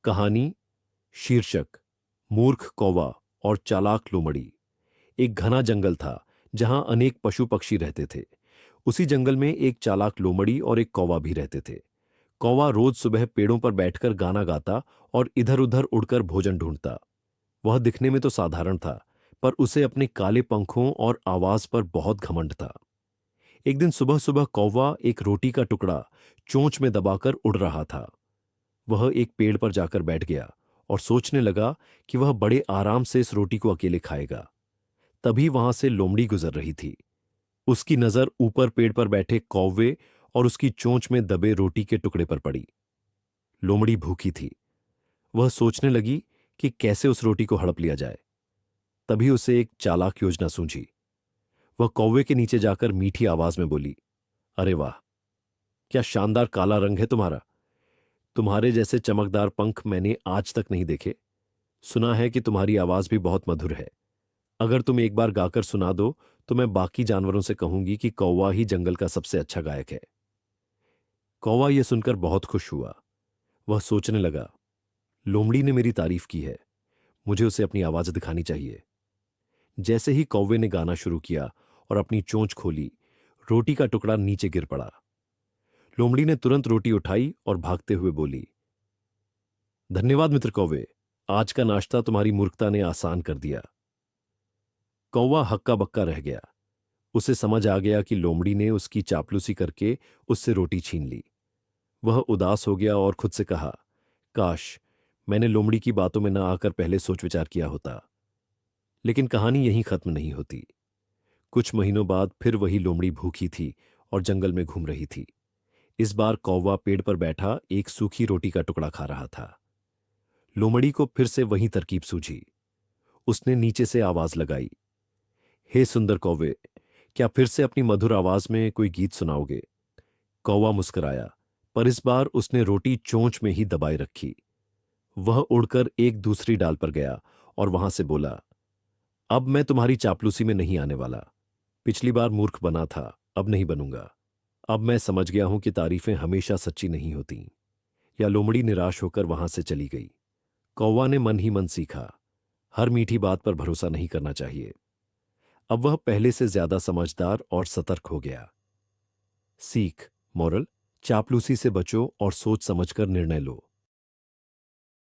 कहानी। शीर्षक: मूर्ख कौवा और चालाक लोमड़ी। एक घना जंगल था जहां अनेक पशु पक्षी रहते थे। उसी जंगल में एक चालाक लोमड़ी और एक कौवा भी रहते थे। कौवा रोज सुबह पेड़ों पर बैठकर गाना गाता और इधर उधर उड़कर भोजन ढूंढता। वह दिखने में तो साधारण था, पर उसे अपने काले पंखों और आवाज पर बहुत घमंड था। एक दिन सुबह सुबह कौवा एक रोटी का टुकड़ा चोंच में दबाकर उड़ रहा था। वह एक पेड़ पर जाकर बैठ गया और सोचने लगा कि वह बड़े आराम से इस रोटी को अकेले खाएगा। तभी वहां से लोमड़ी गुजर रही थी। उसकी नजर ऊपर पेड़ पर बैठे कौवे और उसकी चोंच में दबे रोटी के टुकड़े पर पड़ी। लोमड़ी भूखी थी। वह सोचने लगी कि कैसे उस रोटी को हड़प लिया जाए। तभी उसे एक चालाक योजना सूझी। वह कौवे के नीचे जाकर मीठी आवाज में बोली, अरे वाह, क्या शानदार काला रंग है तुम्हारा। तुम्हारे जैसे चमकदार पंख मैंने आज तक नहीं देखे। सुना है कि तुम्हारी आवाज भी बहुत मधुर है। अगर तुम एक बार गाकर सुना दो तो मैं बाकी जानवरों से कहूंगी कि कौवा ही जंगल का सबसे अच्छा गायक है। कौवा यह सुनकर बहुत खुश हुआ। वह सोचने लगा, लोमड़ी ने मेरी तारीफ की है, मुझे उसे अपनी आवाज दिखानी चाहिए। जैसे ही कौवे ने गाना शुरू किया और अपनी चोंच खोली, रोटी का टुकड़ा नीचे गिर पड़ा। लोमड़ी ने तुरंत रोटी उठाई और भागते हुए बोली, धन्यवाद मित्र कौवे, आज का नाश्ता तुम्हारी मूर्खता ने आसान कर दिया। कौवा हक्का बक्का रह गया। उसे समझ आ गया कि लोमड़ी ने उसकी चापलूसी करके उससे रोटी छीन ली। वह उदास हो गया और खुद से कहा, काश मैंने लोमड़ी की बातों में न आकर पहले सोच विचार किया होता। लेकिन कहानी यहीं खत्म नहीं होती। कुछ महीनों बाद फिर वही लोमड़ी भूखी थी और जंगल में घूम रही थी। इस बार कौवा पेड़ पर बैठा एक सूखी रोटी का टुकड़ा खा रहा था। लोमड़ी को फिर से वही तरकीब सूझी। उसने नीचे से आवाज लगाई, हे सुंदर कौवे, क्या फिर से अपनी मधुर आवाज में कोई गीत सुनाओगे। कौवा मुस्कुराया, पर इस बार उसने रोटी चोंच में ही दबाए रखी। वह उड़कर एक दूसरी डाल पर गया और वहां से बोला, अब मैं तुम्हारी चापलूसी में नहीं आने वाला। पिछली बार मूर्ख बना था, अब नहीं बनूंगा। अब मैं समझ गया हूं कि तारीफें हमेशा सच्ची नहीं होती। या लोमड़ी निराश होकर वहां से चली गई। कौवा ने मन ही मन सीखा, हर मीठी बात पर भरोसा नहीं करना चाहिए। अब वह पहले से ज्यादा समझदार और सतर्क हो गया। सीख: मोरल, चापलूसी से बचो और सोच समझकर निर्णय लो।